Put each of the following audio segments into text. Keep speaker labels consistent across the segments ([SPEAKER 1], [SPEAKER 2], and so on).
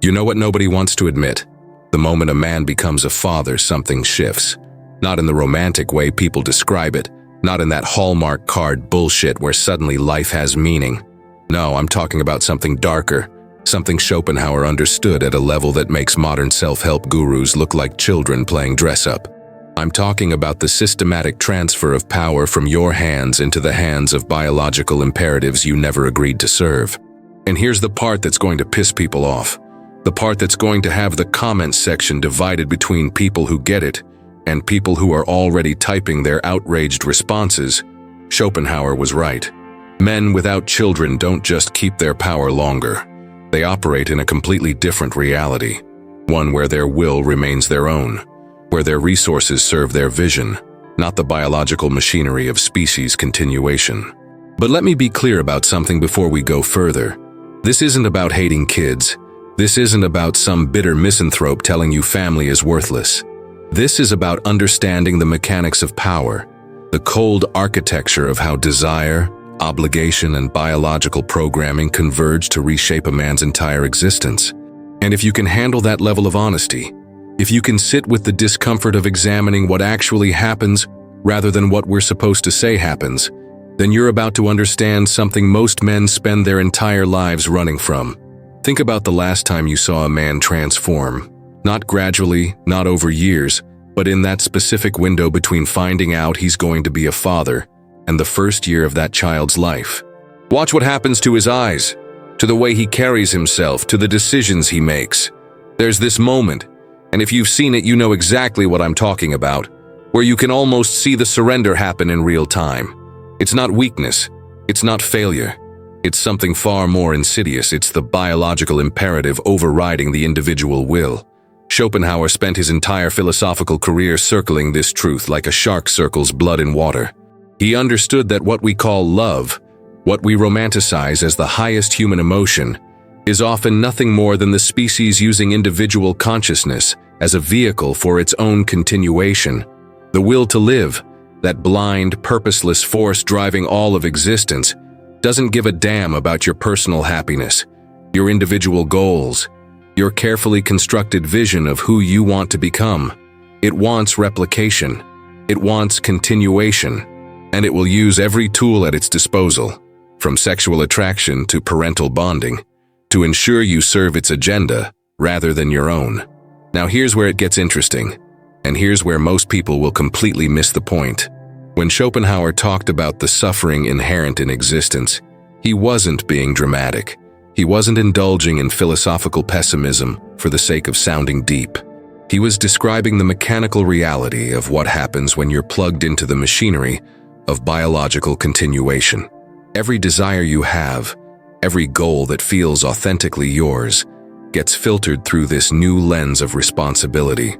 [SPEAKER 1] You know what nobody wants to admit? The moment a man becomes a father, something shifts. Not in the romantic way people describe it, not in that Hallmark card bullshit where suddenly life has meaning. No, I'm talking about something darker, something Schopenhauer understood at a level that makes modern self-help gurus look like children playing dress-up. I'm talking about the systematic transfer of power from your hands into the hands of biological imperatives you never agreed to serve. And here's the part that's going to piss people off. The part that's going to have the comments section divided between people who get it and people who are already typing their outraged responses. Schopenhauer was right. Men without children don't just keep their power longer. They operate in a completely different reality, one where their will remains their own, where their resources serve their vision, not the biological machinery of species continuation. But let me be clear about something before we go further. This isn't about hating kids. This isn't about some bitter misanthrope telling you family is worthless. This is about understanding the mechanics of power, the cold architecture of how desire, obligation, and biological programming converge to reshape a man's entire existence. And if you can handle that level of honesty, if you can sit with the discomfort of examining what actually happens rather than what we're supposed to say happens, then you're about to understand something most men spend their entire lives running from. Think about the last time you saw a man transform. Not gradually, not over years, but in that specific window between finding out he's going to be a father and the first year of that child's life. Watch what happens to his eyes, to the way he carries himself, to the decisions he makes. There's this moment, and if you've seen it, you know exactly what I'm talking about, where you can almost see the surrender happen in real time. It's not weakness, it's not failure. It's something far more insidious. It's the biological imperative overriding the individual will. Schopenhauer spent his entire philosophical career circling this truth like a shark circles blood in water. He understood that what we call love, what we romanticize as the highest human emotion, is often nothing more than the species using individual consciousness as a vehicle for its own continuation. The will to live, that blind, purposeless force driving all of existence, doesn't give a damn about your personal happiness, your individual goals, your carefully constructed vision of who you want to become. It wants replication. It wants continuation. And it will use every tool at its disposal, from sexual attraction to parental bonding, to ensure you serve its agenda rather than your own. Now here's where it gets interesting, and here's where most people will completely miss the point. When Schopenhauer talked about the suffering inherent in existence, he wasn't being dramatic. He wasn't indulging in philosophical pessimism for the sake of sounding deep. He was describing the mechanical reality of what happens when you're plugged into the machinery of biological continuation. Every desire you have, every goal that feels authentically yours, gets filtered through this new lens of responsibility,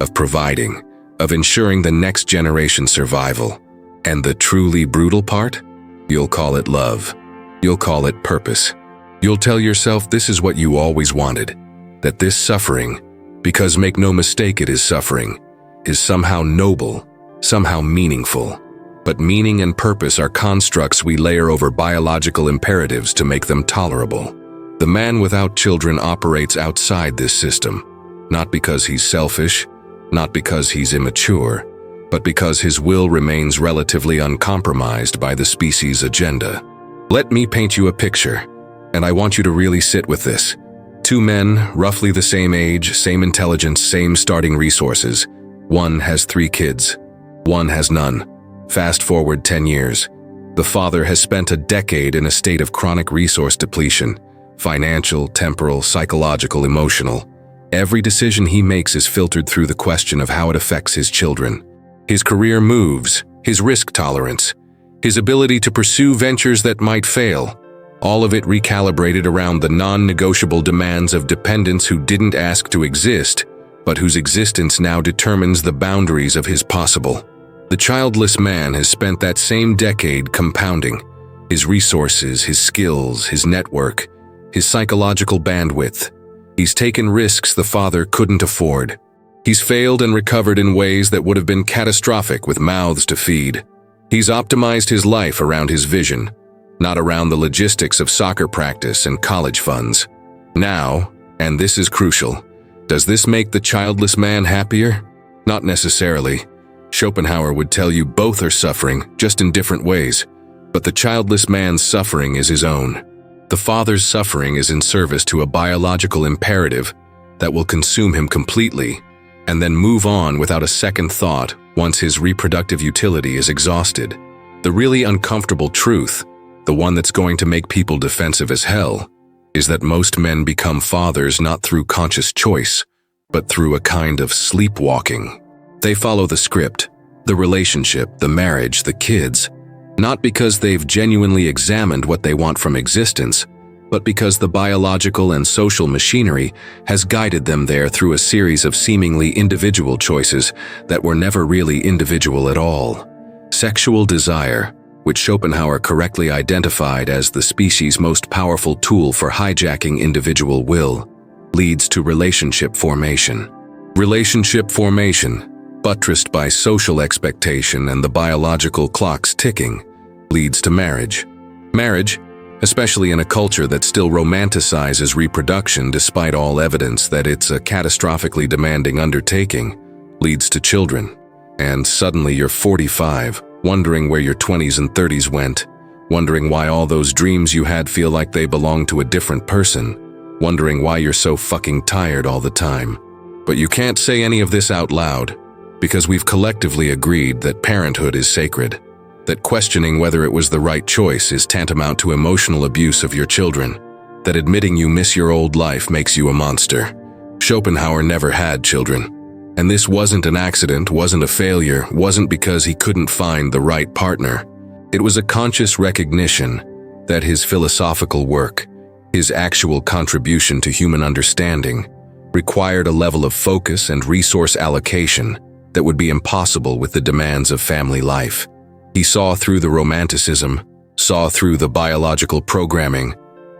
[SPEAKER 1] of providing, of ensuring the next generation's survival. And the truly brutal part? You'll call it love. You'll call it purpose. You'll tell yourself this is what you always wanted, that this suffering, because make no mistake it is suffering, is somehow noble, somehow meaningful. But meaning and purpose are constructs we layer over biological imperatives to make them tolerable. The man without children operates outside this system, not because he's selfish, not because he's immature, but because his will remains relatively uncompromised by the species' agenda. Let me paint you a picture, and I want you to really sit with this. Two men, roughly the same age, same intelligence, same starting resources. One has 3 kids. One has none. Fast forward 10 years. The father has spent a decade in a state of chronic resource depletion, financial, temporal, psychological, emotional. Every decision he makes is filtered through the question of how it affects his children. His career moves, his risk tolerance, his ability to pursue ventures that might fail, all of it recalibrated around the non-negotiable demands of dependents who didn't ask to exist, but whose existence now determines the boundaries of his possible. The childless man has spent that same decade compounding his resources, his skills, his network, his psychological bandwidth. He's taken risks the father couldn't afford. He's failed and recovered in ways that would have been catastrophic with mouths to feed. He's optimized his life around his vision, not around the logistics of soccer practice and college funds. Now, And this is crucial. Does this make the childless man happier? Not necessarily. Schopenhauer would tell you both are suffering, just in different ways. But the childless man's suffering is his own. The father's suffering is in service to a biological imperative that will consume him completely, and then move on without a second thought once his reproductive utility is exhausted. The really uncomfortable truth, the one that's going to make people defensive as hell, is that most men become fathers not through conscious choice, but through a kind of sleepwalking. They follow the script, the relationship, the marriage, the kids, not because they've genuinely examined what they want from existence, but because the biological and social machinery has guided them there through a series of seemingly individual choices that were never really individual at all. Sexual desire, which Schopenhauer correctly identified as the species' most powerful tool for hijacking individual will, leads to relationship formation. Relationship formation, buttressed by social expectation and the biological clocks ticking, leads to marriage. Marriage, especially in a culture that still romanticizes reproduction despite all evidence that it's a catastrophically demanding undertaking, leads to children. And suddenly you're 45, wondering where your 20s and 30s went, wondering why all those dreams you had feel like they belong to a different person, wondering why you're so fucking tired all the time. But you can't say any of this out loud, because we've collectively agreed that parenthood is sacred, that questioning whether it was the right choice is tantamount to emotional abuse of your children, that admitting you miss your old life makes you a monster. Schopenhauer never had children. And this wasn't an accident, wasn't a failure, wasn't because he couldn't find the right partner. It was a conscious recognition that his philosophical work, his actual contribution to human understanding, required a level of focus and resource allocation that would be impossible with the demands of family life. He saw through the romanticism, saw through the biological programming,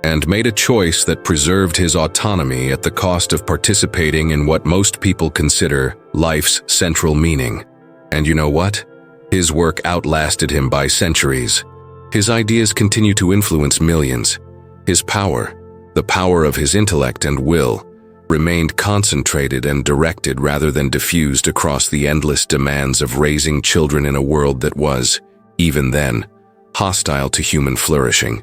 [SPEAKER 1] and made a choice that preserved his autonomy at the cost of participating in what most people consider life's central meaning. And you know what? His work outlasted him by centuries. His ideas continue to influence millions. His power, the power of his intellect and will, remained concentrated and directed rather than diffused across the endless demands of raising children in a world that was, even then, hostile to human flourishing.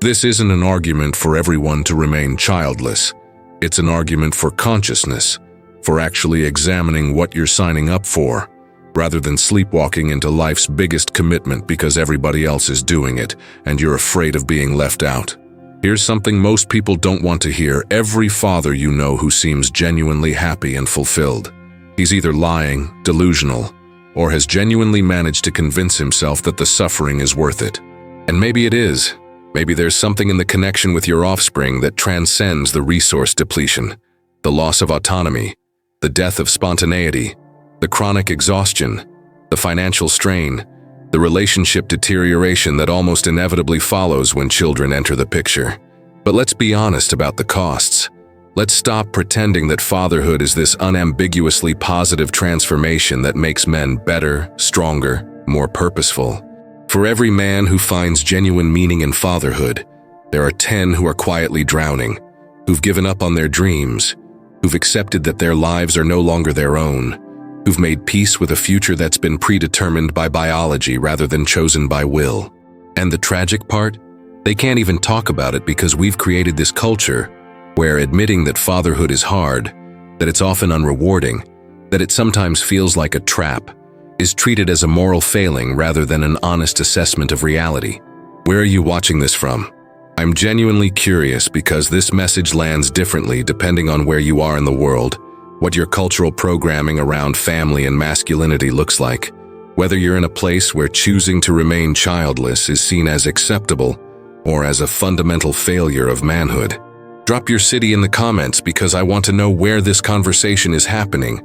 [SPEAKER 1] This isn't an argument for everyone to remain childless. It's an argument for consciousness, for actually examining what you're signing up for, rather than sleepwalking into life's biggest commitment because everybody else is doing it and you're afraid of being left out. Here's something most people don't want to hear. Every father you know who seems genuinely happy and fulfilled, he's either lying, delusional, or has genuinely managed to convince himself that the suffering is worth it. And maybe it is. Maybe there's something in the connection with your offspring that transcends the resource depletion, the loss of autonomy, the death of spontaneity, the chronic exhaustion, the financial strain, the relationship deterioration that almost inevitably follows when children enter the picture. But let's be honest about the costs. Let's stop pretending that fatherhood is this unambiguously positive transformation that makes men better, stronger, more purposeful. For every man who finds genuine meaning in fatherhood, there are 10 who are quietly drowning, who've given up on their dreams, who've accepted that their lives are no longer their own, who've made peace with a future that's been predetermined by biology rather than chosen by will. And the tragic part? They can't even talk about it because we've created this culture where admitting that fatherhood is hard, that it's often unrewarding, that it sometimes feels like a trap, is treated as a moral failing rather than an honest assessment of reality. Where are you watching this from? I'm genuinely curious because this message lands differently depending on where you are in the world, what your cultural programming around family and masculinity looks like, whether you're in a place where choosing to remain childless is seen as acceptable or as a fundamental failure of manhood. Drop your city in the comments because I want to know where this conversation is happening,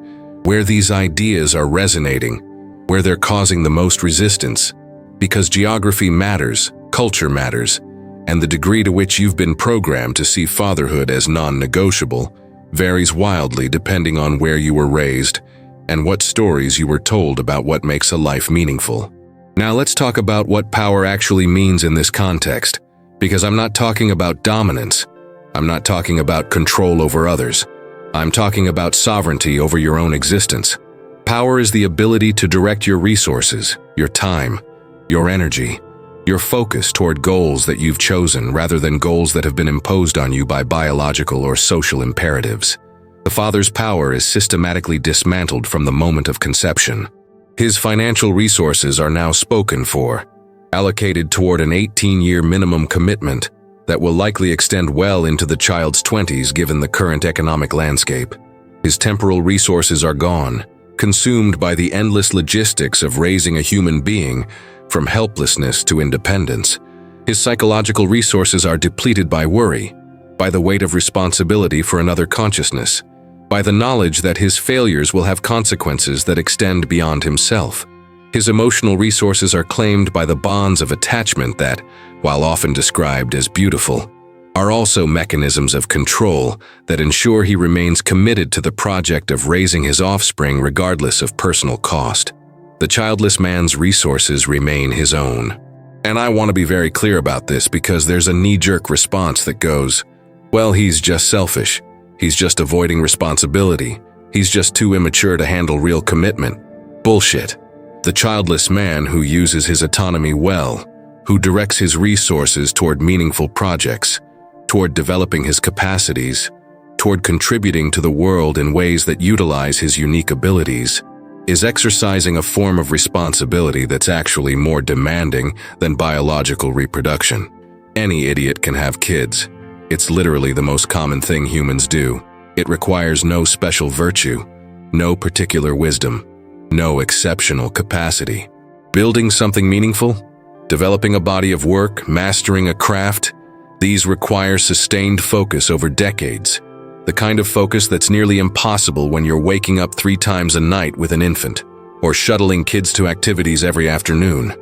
[SPEAKER 1] where these ideas are resonating, where they're causing the most resistance. Because geography matters, culture matters, and the degree to which you've been programmed to see fatherhood as non-negotiable varies wildly depending on where you were raised and what stories you were told about what makes a life meaningful. Now let's talk about what power actually means in this context, because I'm not talking about dominance. I'm not talking about control over others. I'm talking about sovereignty over your own existence. Power is the ability to direct your resources, your time, your energy, your focus toward goals that you've chosen rather than goals that have been imposed on you by biological or social imperatives. The father's power is systematically dismantled from the moment of conception. His financial resources are now spoken for, allocated toward an 18-year minimum commitment that will likely extend well into the child's 20s given the current economic landscape. His temporal resources are gone, consumed by the endless logistics of raising a human being from helplessness to independence. His psychological resources are depleted by worry, by the weight of responsibility for another consciousness, by the knowledge that his failures will have consequences that extend beyond himself. His emotional resources are claimed by the bonds of attachment that, while often described as beautiful, are also mechanisms of control that ensure he remains committed to the project of raising his offspring regardless of personal cost. The childless man's resources remain his own. And I want to be very clear about this because there's a knee-jerk response that goes, well, he's just selfish. He's just avoiding responsibility. He's just too immature to handle real commitment. Bullshit. The childless man who uses his autonomy well, who directs his resources toward meaningful projects, toward developing his capacities, toward contributing to the world in ways that utilize his unique abilities, is exercising a form of responsibility that's actually more demanding than biological reproduction. Any idiot can have kids. It's literally the most common thing humans do. It requires no special virtue, no particular wisdom, no exceptional capacity. Building something meaningful, developing a body of work, mastering a craft, these require sustained focus over decades, the kind of focus that's nearly impossible when you're waking up 3 times a night with an infant, or shuttling kids to activities every afternoon,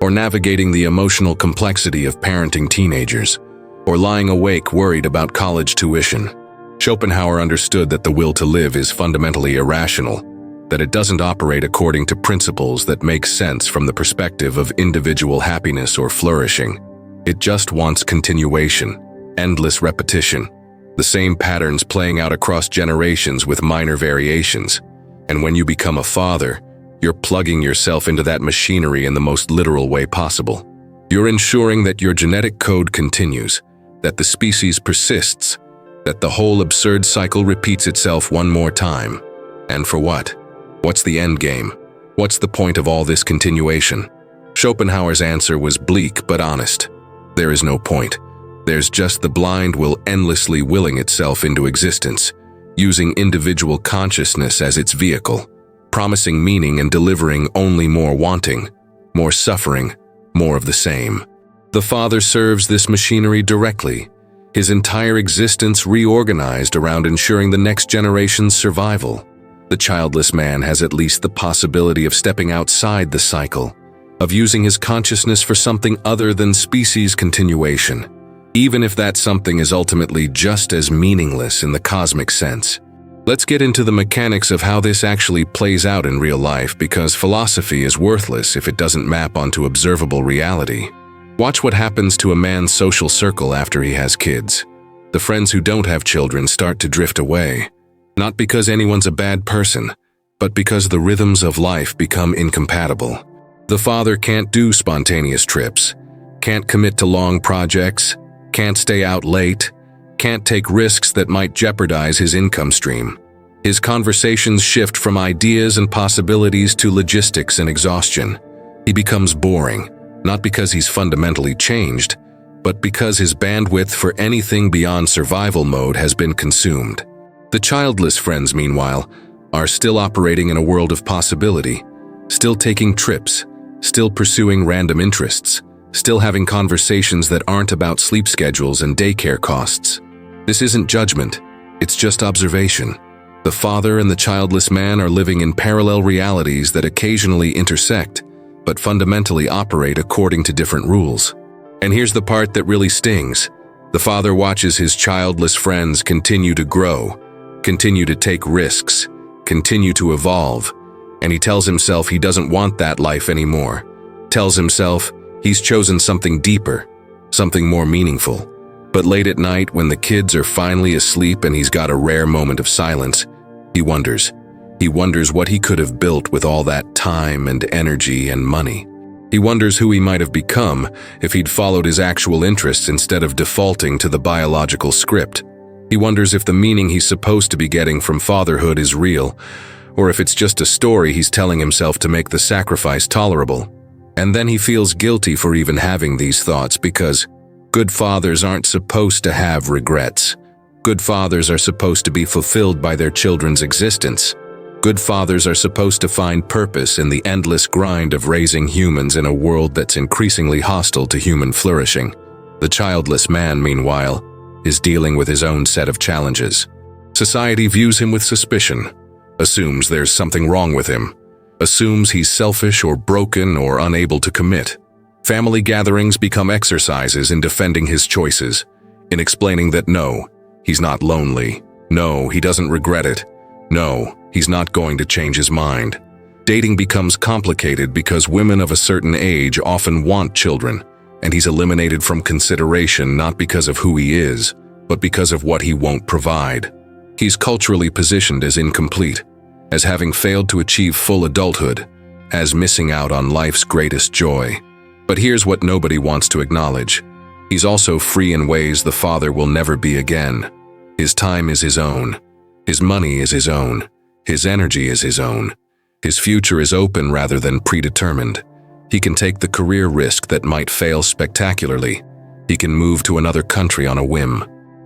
[SPEAKER 1] or navigating the emotional complexity of parenting teenagers, or lying awake worried about college tuition. Schopenhauer understood that the will to live is fundamentally irrational, that it doesn't operate according to principles that make sense from the perspective of individual happiness or flourishing. It just wants continuation, endless repetition, the same patterns playing out across generations with minor variations. And when you become a father, you're plugging yourself into that machinery in the most literal way possible. You're ensuring that your genetic code continues, that the species persists, that the whole absurd cycle repeats itself one more time. And for what? What's the end game? What's the point of all this continuation? Schopenhauer's answer was bleak but honest. There is no point. There's just the blind will endlessly willing itself into existence, using individual consciousness as its vehicle, promising meaning and delivering only more wanting, more suffering, more of the same. The father serves this machinery directly, his entire existence reorganized around ensuring the next generation's survival. The childless man has at least the possibility of stepping outside the cycle, of using his consciousness for something other than species continuation, even if that something is ultimately just as meaningless in the cosmic sense. Let's get into the mechanics of how this actually plays out in real life, because philosophy is worthless if it doesn't map onto observable reality. Watch what happens to a man's social circle after he has kids. The friends who don't have children start to drift away, not because anyone's a bad person, but because the rhythms of life become incompatible. The father can't do spontaneous trips, can't commit to long projects, can't stay out late, can't take risks that might jeopardize his income stream. His conversations shift from ideas and possibilities to logistics and exhaustion. He becomes boring, not because he's fundamentally changed, but because his bandwidth for anything beyond survival mode has been consumed. The childless friends, meanwhile, are still operating in a world of possibility, still taking trips, still pursuing random interests, still having conversations that aren't about sleep schedules and daycare costs. This isn't judgment, it's just observation. The father and the childless man are living in parallel realities that occasionally intersect, but fundamentally operate according to different rules. And here's the part that really stings. The father watches his childless friends continue to grow, continue to take risks, continue to evolve, and he tells himself he doesn't want that life anymore. Tells himself he's chosen something deeper, something more meaningful. But late at night, when the kids are finally asleep and he's got a rare moment of silence, he wonders. He wonders what he could have built with all that time and energy and money. He wonders who he might have become if he'd followed his actual interests instead of defaulting to the biological script. He wonders if the meaning he's supposed to be getting from fatherhood is real, or if it's just a story he's telling himself to make the sacrifice tolerable. And then he feels guilty for even having these thoughts because good fathers aren't supposed to have regrets. Good fathers are supposed to be fulfilled by their children's existence. Good fathers are supposed to find purpose in the endless grind of raising humans in a world that's increasingly hostile to human flourishing. The childless man, meanwhile, is dealing with his own set of challenges. Society views him with suspicion, assumes there's something wrong with him, assumes he's selfish or broken or unable to commit. Family gatherings become exercises in defending his choices, in explaining that no, he's not lonely. No, he doesn't regret it. No, he's not going to change his mind. Dating becomes complicated because women of a certain age often want children, and he's eliminated from consideration not because of who he is, but because of what he won't provide. He's culturally positioned as incomplete, as having failed to achieve full adulthood, as missing out on life's greatest joy. But here's what nobody wants to acknowledge. He's also free in ways the father will never be again. His time is his own. His money is his own. His energy is his own. His future is open rather than predetermined. He can take the career risk that might fail spectacularly. He can move to another country on a whim.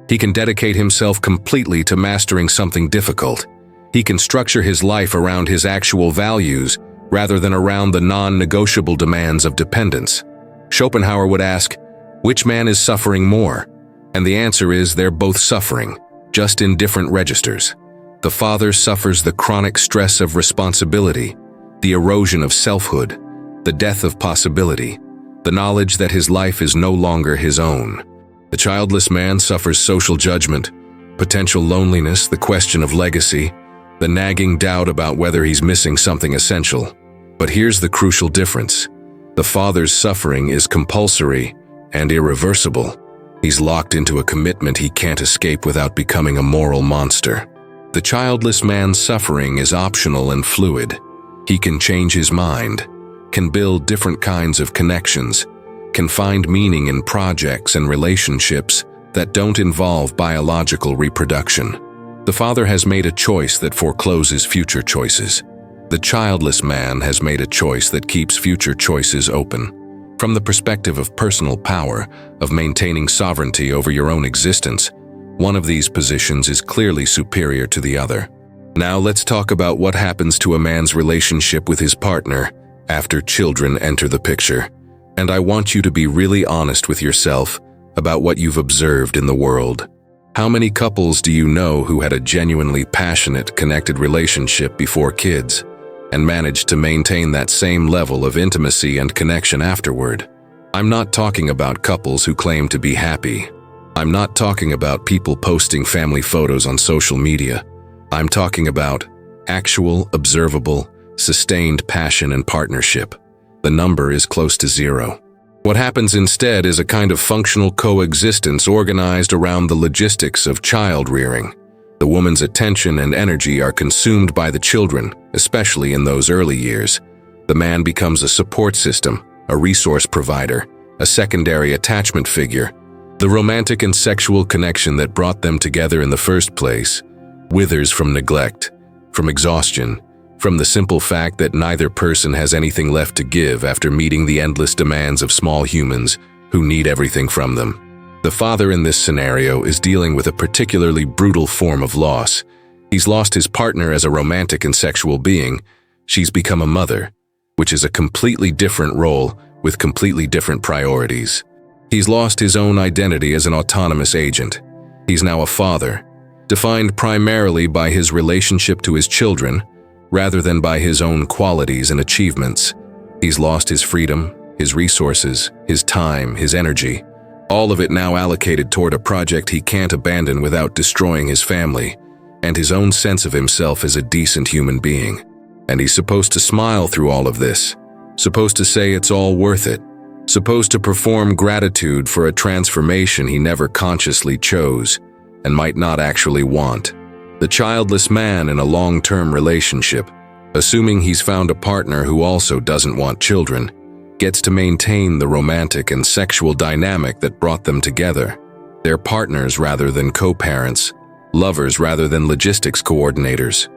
[SPEAKER 1] He can dedicate himself completely to mastering something difficult. He can structure his life around his actual values rather than around the non-negotiable demands of dependence. Schopenhauer would ask, which man is suffering more? And the answer is they're both suffering, just in different registers. The father suffers the chronic stress of responsibility, the erosion of selfhood, the death of possibility, the knowledge that his life is no longer his own. The childless man suffers social judgment, potential loneliness, the question of legacy, the nagging doubt about whether he's missing something essential. But here's the crucial difference. The father's suffering is compulsory and irreversible. He's locked into a commitment he can't escape without becoming a moral monster. The childless man's suffering is optional and fluid. He can change his mind, can build different kinds of connections, can find meaning in projects and relationships that don't involve biological reproduction. The father has made a choice that forecloses future choices. The childless man has made a choice that keeps future choices open. From the perspective of personal power, of maintaining sovereignty over your own existence, one of these positions is clearly superior to the other. Now let's talk about what happens to a man's relationship with his partner after children enter the picture. And I want you to be really honest with yourself about what you've observed in the world. How many couples do you know who had a genuinely passionate, connected relationship before kids and managed to maintain that same level of intimacy and connection afterward? I'm not talking about couples who claim to be happy. I'm not talking about people posting family photos on social media. I'm talking about actual, observable, sustained passion and partnership. The number is close to zero. What happens instead is a kind of functional coexistence organized around the logistics of child rearing. The woman's attention and energy are consumed by the children, especially in those early years. The man becomes a support system, a resource provider, a secondary attachment figure. The romantic and sexual connection that brought them together in the first place withers from neglect, from exhaustion, from the simple fact that neither person has anything left to give after meeting the endless demands of small humans who need everything from them. The father in this scenario is dealing with a particularly brutal form of loss. He's lost his partner as a romantic and sexual being. She's become a mother, which is a completely different role with completely different priorities. He's lost his own identity as an autonomous agent. He's now a father, defined primarily by his relationship to his children, rather than by his own qualities and achievements. He's lost his freedom, his resources, his time, his energy, all of it now allocated toward a project he can't abandon without destroying his family, and his own sense of himself as a decent human being. And he's supposed to smile through all of this, supposed to say it's all worth it, supposed to perform gratitude for a transformation he never consciously chose and might not actually want. The childless man in a long-term relationship, assuming he's found a partner who also doesn't want children, gets to maintain the romantic and sexual dynamic that brought them together. They're partners rather than co-parents, lovers rather than logistics coordinators.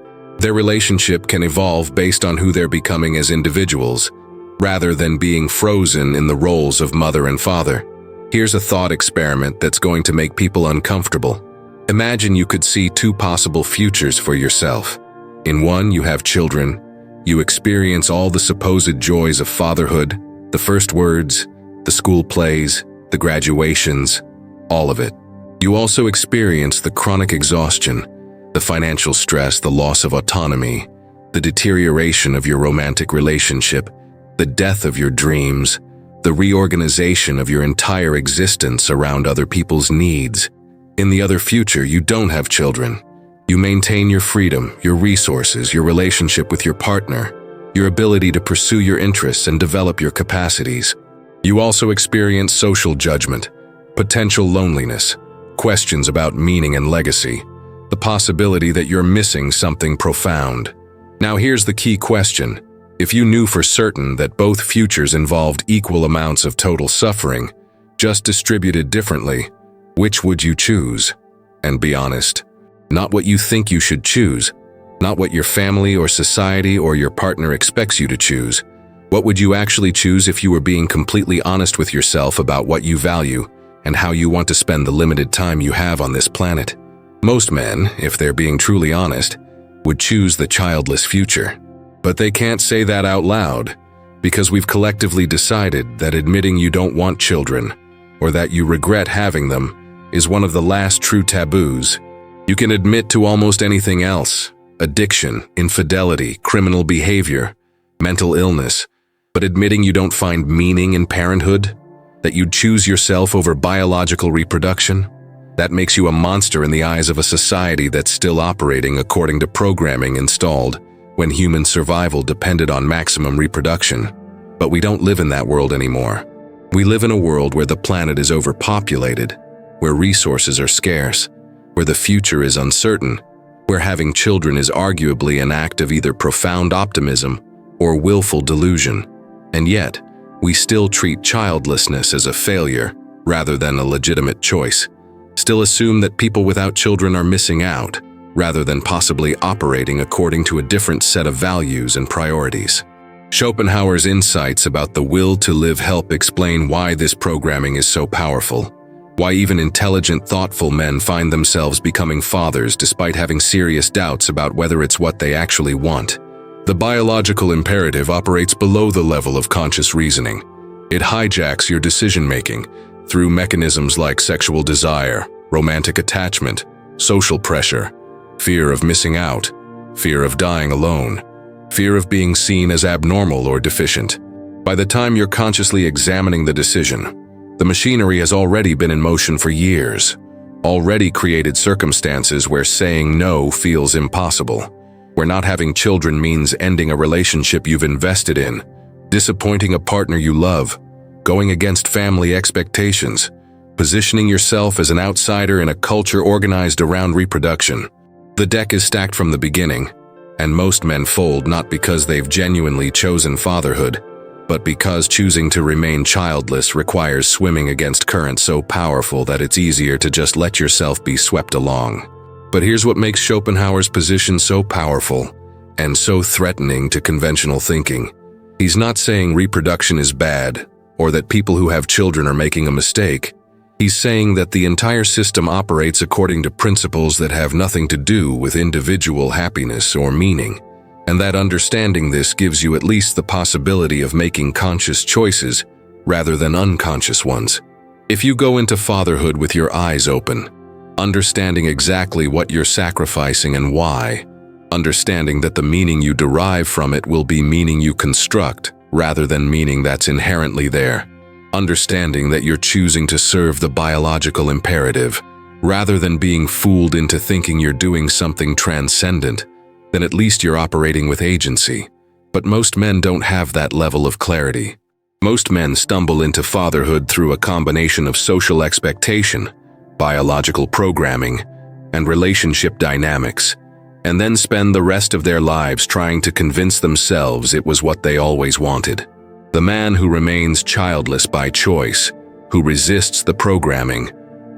[SPEAKER 1] Their relationship can evolve based on who they're becoming as individuals, rather than being frozen in the roles of mother and father. Here's a thought experiment that's going to make people uncomfortable. Imagine you could see two possible futures for yourself. In one, you have children. You experience all the supposed joys of fatherhood, the first words, the school plays, the graduations, all of it. You also experience the chronic exhaustion, the financial stress, the loss of autonomy, the deterioration of your romantic relationship, the death of your dreams, the reorganization of your entire existence around other people's needs. In the other future, you don't have children. You maintain your freedom, your resources, your relationship with your partner, your ability to pursue your interests and develop your capacities. You also experience social judgment, potential loneliness, questions about meaning and legacy, the possibility that you're missing something profound. Now here's the key question. If you knew for certain that both futures involved equal amounts of total suffering, just distributed differently, which would you choose? And be honest. Not what you think you should choose, not what your family or society or your partner expects you to choose. What would you actually choose if you were being completely honest with yourself about what you value and how you want to spend the limited time you have on this planet? Most men, if they're being truly honest, would choose the childless future. But they can't say that out loud, because we've collectively decided that admitting you don't want children, or that you regret having them, is one of the last true taboos. You can admit to almost anything else: addiction, infidelity, criminal behavior, mental illness. But admitting you don't find meaning in parenthood, that you'd choose yourself over biological reproduction, that makes you a monster in the eyes of a society that's still operating according to programming installed when human survival depended on maximum reproduction. But we don't live in that world anymore. We live in a world where the planet is overpopulated, where resources are scarce, where the future is uncertain, where having children is arguably an act of either profound optimism or willful delusion. And yet, we still treat childlessness as a failure rather than a legitimate choice. Still assume that people without children are missing out, rather than possibly operating according to a different set of values and priorities. Schopenhauer's insights about the will to live help explain why this programming is so powerful, why even intelligent, thoughtful men find themselves becoming fathers despite having serious doubts about whether it's what they actually want. The biological imperative operates below the level of conscious reasoning. It hijacks your decision-making through mechanisms like sexual desire, romantic attachment, social pressure, fear of missing out, fear of dying alone, fear of being seen as abnormal or deficient. By the time you're consciously examining the decision, the machinery has already been in motion for years, already created circumstances where saying no feels impossible, where not having children means ending a relationship you've invested in, disappointing a partner you love, going against family expectations, positioning yourself as an outsider in a culture organized around reproduction. The deck is stacked from the beginning, and most men fold not because they've genuinely chosen fatherhood, but because choosing to remain childless requires swimming against currents so powerful that it's easier to just let yourself be swept along. But here's what makes Schopenhauer's position so powerful and so threatening to conventional thinking. He's not saying reproduction is bad, or that people who have children are making a mistake. He's saying that the entire system operates according to principles that have nothing to do with individual happiness or meaning, and that understanding this gives you at least the possibility of making conscious choices rather than unconscious ones. If you go into fatherhood with your eyes open, understanding exactly what you're sacrificing and why, understanding that the meaning you derive from it will be meaning you construct rather than meaning that's inherently there, understanding that you're choosing to serve the biological imperative rather than being fooled into thinking you're doing something transcendent, then at least you're operating with agency. But most men don't have that level of clarity. Most men stumble into fatherhood through a combination of social expectation, biological programming, and relationship dynamics, and then spend the rest of their lives trying to convince themselves it was what they always wanted. The man who remains childless by choice, who resists the programming,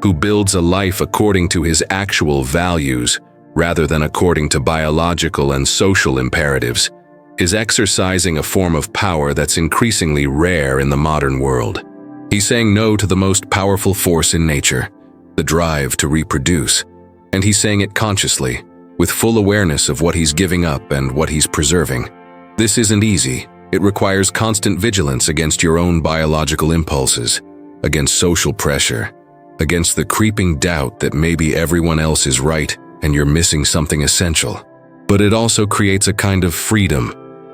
[SPEAKER 1] who builds a life according to his actual values rather than according to biological and social imperatives, is exercising a form of power that's increasingly rare in the modern world. He's saying no to the most powerful force in nature, the drive to reproduce, and he's saying it consciously, with full awareness of what he's giving up and what he's preserving. This isn't easy. It requires constant vigilance against your own biological impulses, against social pressure, against the creeping doubt that maybe everyone else is right and you're missing something essential. But it also creates a kind of freedom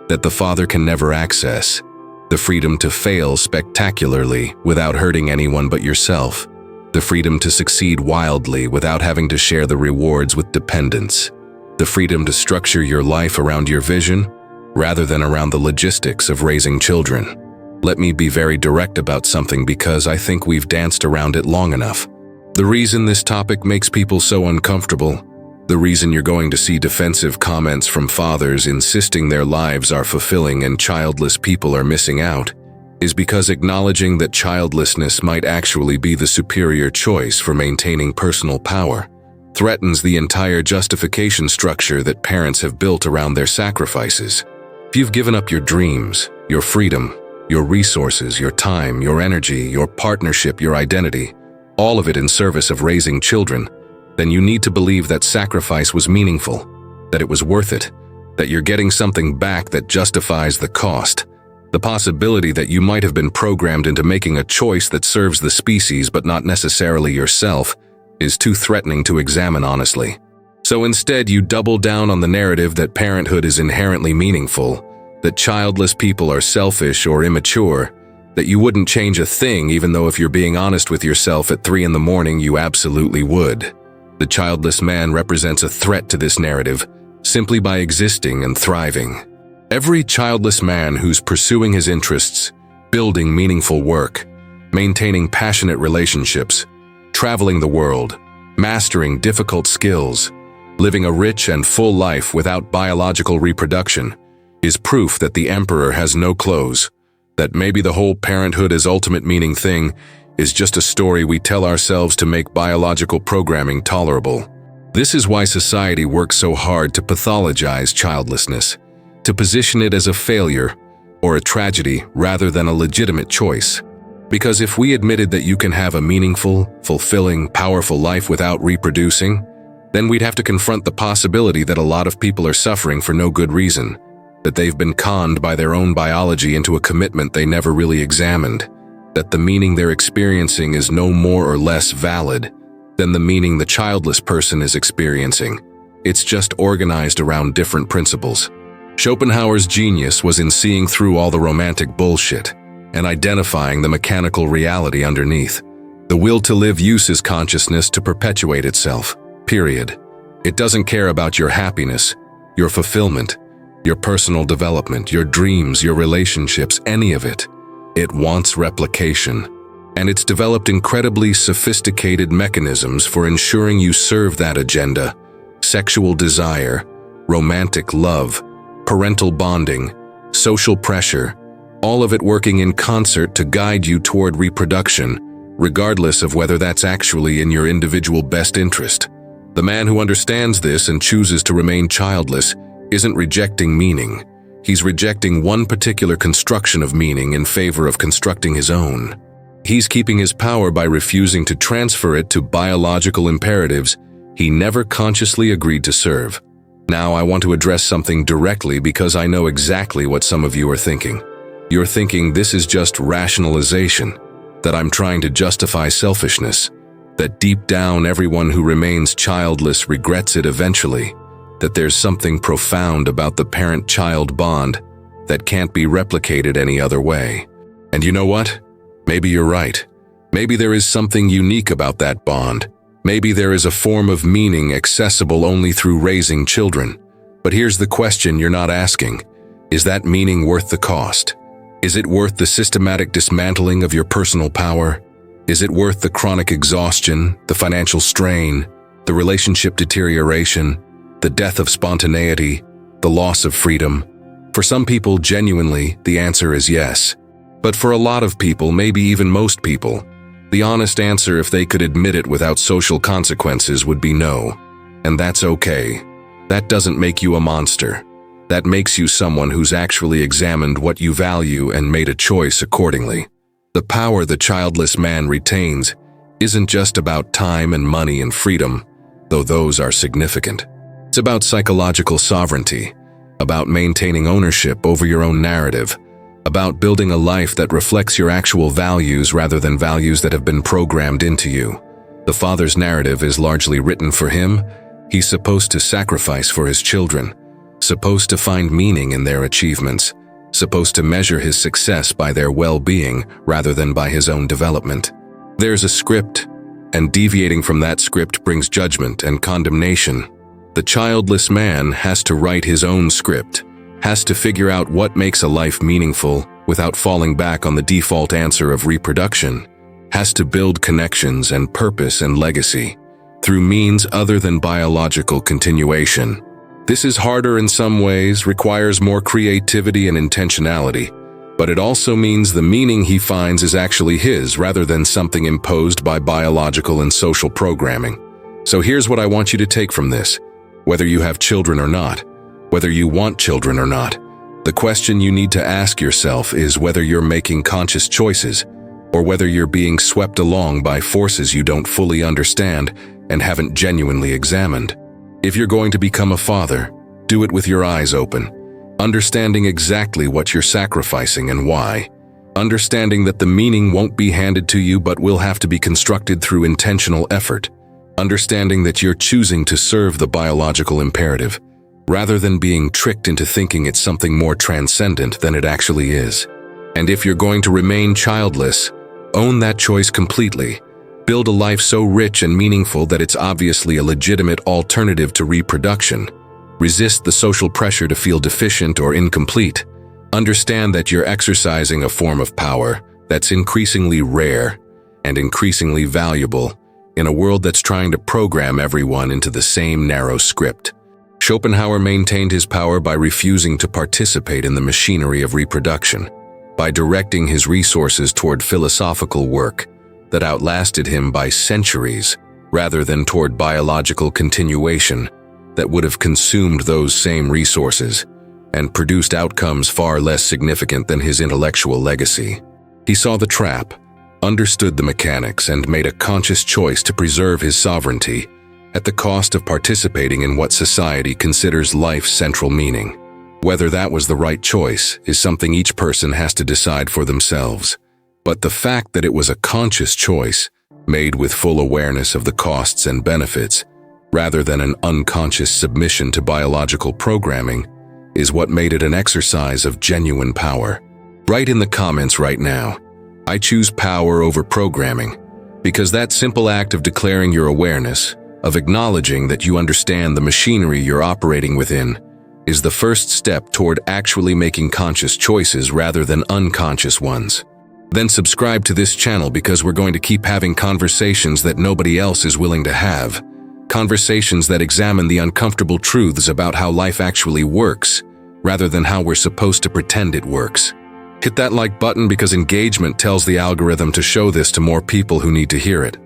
[SPEAKER 1] that the father can never access, the freedom to fail spectacularly without hurting anyone but yourself, the freedom to succeed wildly without having to share the rewards with dependents, the freedom to structure your life around your vision rather than around the logistics of raising children. Let me be very direct about something because I think we've danced around it long enough. The reason this topic makes people so uncomfortable, the reason you're going to see defensive comments from fathers insisting their lives are fulfilling and childless people are missing out, is because acknowledging that childlessness might actually be the superior choice for maintaining personal power threatens the entire justification structure that parents have built around their sacrifices. If you've given up your dreams, your freedom, your resources, your time, your energy, your partnership, your identity, all of it in service of raising children, then you need to believe that sacrifice was meaningful, that it was worth it, that you're getting something back that justifies the cost. The possibility that you might have been programmed into making a choice that serves the species but not necessarily yourself is too threatening to examine honestly. So instead, you double down on the narrative that parenthood is inherently meaningful, that childless people are selfish or immature, that you wouldn't change a thing even though if you're being honest with yourself at 3 a.m, you absolutely would. The childless man represents a threat to this narrative simply by existing and thriving. Every childless man who's pursuing his interests, building meaningful work, maintaining passionate relationships, traveling the world, mastering difficult skills, living a rich and full life without biological reproduction, is proof that the emperor has no clothes, that maybe the whole parenthood is ultimate meaning thing is just a story we tell ourselves to make biological programming tolerable. This is why society works so hard to pathologize childlessness, to position it as a failure or a tragedy rather than a legitimate choice. Because if we admitted that you can have a meaningful, fulfilling, powerful life without reproducing, then we'd have to confront the possibility that a lot of people are suffering for no good reason, that they've been conned by their own biology into a commitment they never really examined, that the meaning they're experiencing is no more or less valid than the meaning the childless person is experiencing. It's just organized around different principles. Schopenhauer's genius was in seeing through all the romantic bullshit and identifying the mechanical reality underneath. The will to live uses consciousness to perpetuate itself, period. It doesn't care about your happiness, your fulfillment, your personal development, your dreams, your relationships, any of it. It wants replication, and it's developed incredibly sophisticated mechanisms for ensuring you serve that agenda: sexual desire, romantic love, parental bonding, social pressure, all of it working in concert to guide you toward reproduction, regardless of whether that's actually in your individual best interest. The man who understands this and chooses to remain childless isn't rejecting meaning. He's rejecting one particular construction of meaning in favor of constructing his own. He's keeping his power by refusing to transfer it to biological imperatives he never consciously agreed to serve. Now I want to address something directly because I know exactly what some of you are thinking. You're thinking this is just rationalization, that I'm trying to justify selfishness, that deep down everyone who remains childless regrets it eventually, that there's something profound about the parent-child bond that can't be replicated any other way. And you know what? Maybe you're right. Maybe there is something unique about that bond. Maybe there is a form of meaning accessible only through raising children. But here's the question you're not asking. Is that meaning worth the cost? Is it worth the systematic dismantling of your personal power? Is it worth the chronic exhaustion, the financial strain, the relationship deterioration, the death of spontaneity, the loss of freedom? For some people, genuinely, the answer is yes. But for a lot of people, maybe even most people, the honest answer, if they could admit it without social consequences, would be no. And that's okay. That doesn't make you a monster. That makes you someone who's actually examined what you value and made a choice accordingly. The power the childless man retains isn't just about time and money and freedom, though those are significant. It's about psychological sovereignty, about maintaining ownership over your own narrative, about building a life that reflects your actual values rather than values that have been programmed into you. The father's narrative is largely written for him. He's supposed to sacrifice for his children, supposed to find meaning in their achievements, supposed to measure his success by their well-being rather than by his own development. There's a script, and deviating from that script brings judgment and condemnation. The childless man has to write his own script, has to figure out what makes a life meaningful without falling back on the default answer of reproduction, has to build connections and purpose and legacy through means other than biological continuation. This is harder in some ways, requires more creativity and intentionality, but it also means the meaning he finds is actually his rather than something imposed by biological and social programming. So here's what I want you to take from this. Whether you have children or not, whether you want children or not, the question you need to ask yourself is whether you're making conscious choices or whether you're being swept along by forces you don't fully understand and haven't genuinely examined. If you're going to become a father, do it with your eyes open, understanding exactly what you're sacrificing and why, understanding that the meaning won't be handed to you but will have to be constructed through intentional effort, understanding that you're choosing to serve the biological imperative, rather than being tricked into thinking it's something more transcendent than it actually is. And if you're going to remain childless, own that choice completely. Build a life so rich and meaningful that it's obviously a legitimate alternative to reproduction. Resist the social pressure to feel deficient or incomplete. Understand that you're exercising a form of power that's increasingly rare and increasingly valuable in a world that's trying to program everyone into the same narrow script. Schopenhauer maintained his power by refusing to participate in the machinery of reproduction, by directing his resources toward philosophical work that outlasted him by centuries, rather than toward biological continuation that would have consumed those same resources and produced outcomes far less significant than his intellectual legacy. He saw the trap, understood the mechanics, and made a conscious choice to preserve his sovereignty at the cost of participating in what society considers life's central meaning. Whether that was the right choice is something each person has to decide for themselves. But the fact that it was a conscious choice, made with full awareness of the costs and benefits, rather than an unconscious submission to biological programming, is what made it an exercise of genuine power. Write in the comments right now, "I choose power over programming," because that simple act of declaring your awareness, of acknowledging that you understand the machinery you're operating within, is the first step toward actually making conscious choices rather than unconscious ones. Then subscribe to this channel because we're going to keep having conversations that nobody else is willing to have. Conversations that examine the uncomfortable truths about how life actually works, rather than how we're supposed to pretend it works. Hit that like button because engagement tells the algorithm to show this to more people who need to hear it.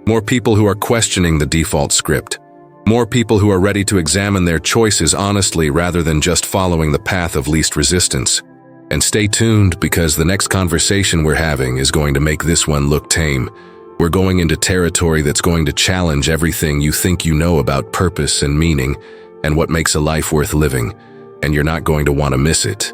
[SPEAKER 1] More people who are questioning the default script. More people who are ready to examine their choices honestly rather than just following the path of least resistance. And stay tuned because the next conversation we're having is going to make this one look tame. We're going into territory that's going to challenge everything you think you know about purpose and meaning and what makes a life worth living, and you're not going to want to miss it.